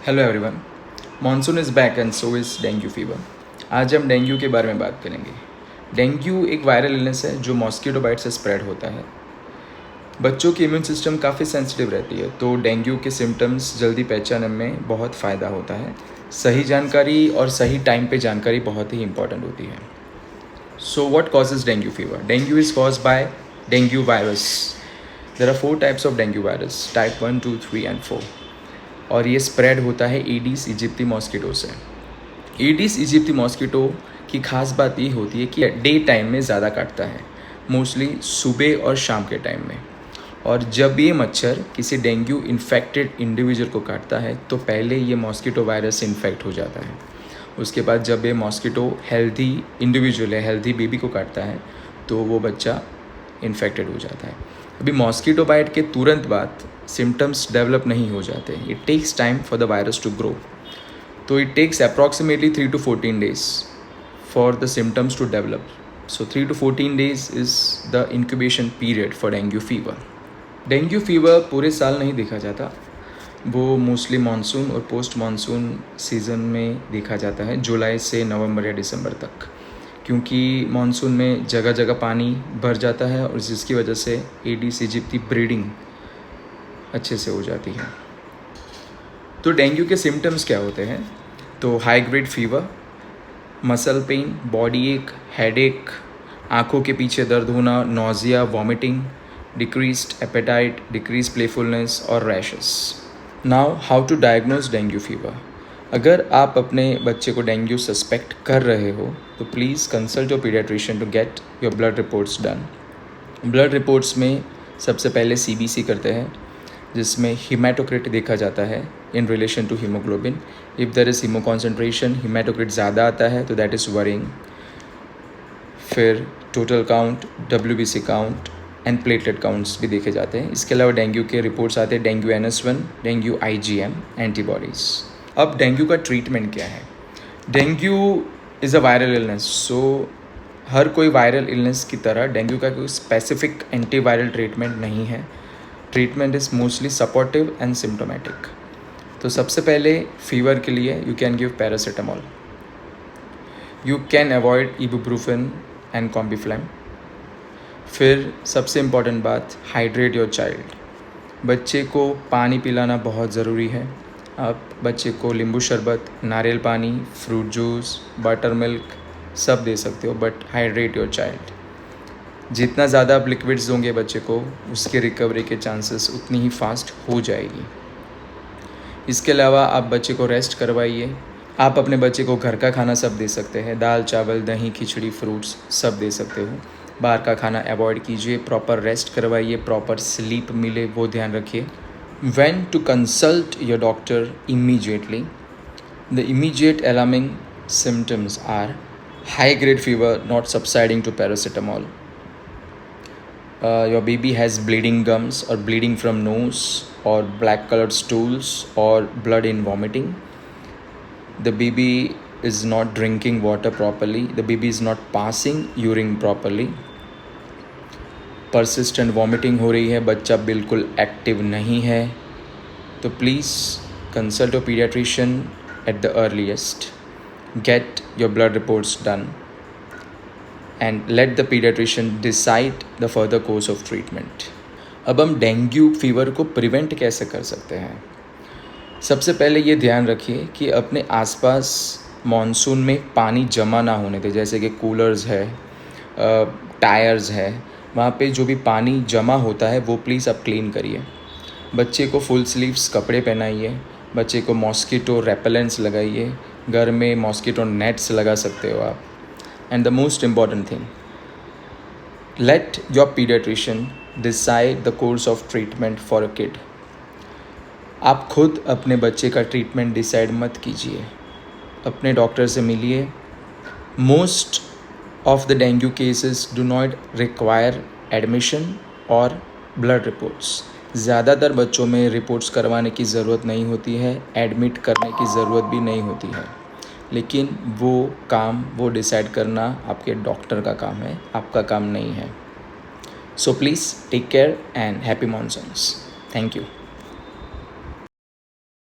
Hello everyone, monsoon is back and so is dengue fever. आज हम dengue के बारे में बात करेंगे। डेंगू एक वायरल इलनेस है जो मॉस्किटो बाइट से स्प्रेड होता है। बच्चों की इम्यून सिस्टम काफ़ी सेंसिटिव रहती है, तो डेंगू के सिम्टम्स जल्दी पहचानने में बहुत फ़ायदा होता है। सही जानकारी और सही टाइम पे जानकारी बहुत ही इंपॉर्टेंट होती है। So what causes dengue fever? Dengue is caused by dengue virus. There are 4 types of dengue virus, type 1, 2, 3 and 4। और ये स्प्रेड होता है ईडीस इजिप्टी मॉस्किटो से। ईडीस इजिप्टी मॉस्किटो की खास बात ये होती है कि डे टाइम में ज़्यादा काटता है, मोस्टली सुबह और शाम के टाइम में। और जब ये मच्छर किसी डेंगू इन्फेक्टेड इंडिविजुअल को काटता है तो पहले ये मॉस्किटो वायरस से इन्फेक्ट हो जाता है। उसके बाद जब ये मॉस्किटो हेल्दी इंडिविजुअल है, हेल्दी बेबी को काटता है तो वो बच्चा इन्फेक्टेड हो जाता है। अभी मॉस्किटो बाइट के तुरंत बाद सिम्टम्स डेवलप नहीं हो जाते। It takes time for the virus to grow. तो it takes approximately 3 to 14 days for the symptoms to develop. So 3 to 14 days is the incubation period for dengue fever. Dengue fever पूरे साल नहीं देखा जाता, वो मोस्टली मानसून और post monsoon season में देखा जाता है, जुलाई से नवंबर या दिसंबर तक, क्योंकि मानसून में जगह जगह पानी भर जाता है और जिसकी वजह से एडीस इजिप्टी ब्रीडिंग अच्छे से हो जाती है। तो डेंगू के सिम्टम्स क्या होते हैं? तो high grade fever, muscle pain, body ache, headache, आँखों के पीछे दर्द होना, nausea, vomiting, decreased appetite, decrease playfulness और rashes. Now how to diagnose dengue fever? अगर आप अपने बच्चे को डेंगू सस्पेक्ट कर रहे हो तो please consult your paediatrician to get your blood reports done. Blood reports में सबसे पहले सीबीसी करते हैं, जिसमें हीमेटोक्रिट देखा जाता है in relation to haemoglobin. If there is haemo concentration, haematocrit ज़्यादा आता है तो दैट इज़ वरिंग। फिर total count, WBC count and platelet counts भी देखे जाते हैं। इसके अलावा डेंगू के रिपोर्ट्स आते हैं dengue NS1, dengue IgM antibodies. अब डेंगू का ट्रीटमेंट क्या है? Dengue is a viral illness, so हर कोई वायरल इलनेस की तरह डेंगू का कोई स्पेसिफिक एंटीवायरल ट्रीटमेंट नहीं है। Treatment is mostly supportive and symptomatic. तो सबसे पहले फीवर के लिए you can give paracetamol. You can avoid ibuprofen and Combiflam. फिर सबसे इम्पॉर्टेंट बात, हाइड्रेट योर चाइल्ड। बच्चे को पानी पिलाना बहुत ज़रूरी है। आप बच्चे को नींबू शरबत, नारियल पानी, फ्रूट जूस, बटर मिल्क सब दे सकते हो, बट हाइड्रेट योर चाइल्ड। जितना ज़्यादा आप लिक्विड्स दोगे बच्चे को, उसके रिकवरी के चांसेस उतनी ही फास्ट हो जाएगी। इसके अलावा आप बच्चे को रेस्ट करवाइए। आप अपने बच्चे को घर का खाना सब दे सकते हैं, दाल चावल, दही, खिचड़ी, फ्रूट्स सब दे सकते हो। बाहर का खाना अवॉइड कीजिए, प्रॉपर रेस्ट करवाइए, प्रॉपर स्लीप मिले वो ध्यान रखिए। When to consult your doctor immediately? The immediate alarming symptoms are high grade fever not subsiding to paracetamol. Your baby has bleeding gums or bleeding from nose or black colored stools or blood in vomiting. The baby is not drinking water properly. The baby is not passing urine properly. Persistent vomiting हो रही है, बच्चा बिल्कुल active नहीं है, तो please consult your paediatrician at the earliest. Gate your blood reports done and let the paediatrician decide the further course of treatment. अब हम डेंगू फीवर को प्रिवेंट कैसे कर सकते हैं? सबसे पहले ये ध्यान रखिए कि अपने आसपास मॉनसून में पानी जमा ना होने दें, जैसे कि कूलर्स है, टायर्स है, वहाँ पे जो भी पानी जमा होता है वो प्लीज़ आप क्लीन करिए। बच्चे को फुल स्लीव्स कपड़े पहनाइए, बच्चे को मॉस्किटो रेपेलेंट्स लगाइए, घर में मॉस्किटो नेट्स लगा सकते हो आप। And the most important thing, let your paediatrician decide the course of treatment for a kid. आप खुद अपने बच्चे का ट्रीटमेंट डिसाइड मत कीजिए, अपने डॉक्टर से मिलिए। Most of the dengue cases do not require admission और blood reports। ज़्यादातर बच्चों में रिपोर्ट्स करवाने की ज़रूरत नहीं होती है, एडमिट करने की ज़रूरत भी नहीं होती है, लेकिन वो डिसाइड करना आपके डॉक्टर का काम है, आपका काम नहीं है। So please take care and happy monsoons. Thank you.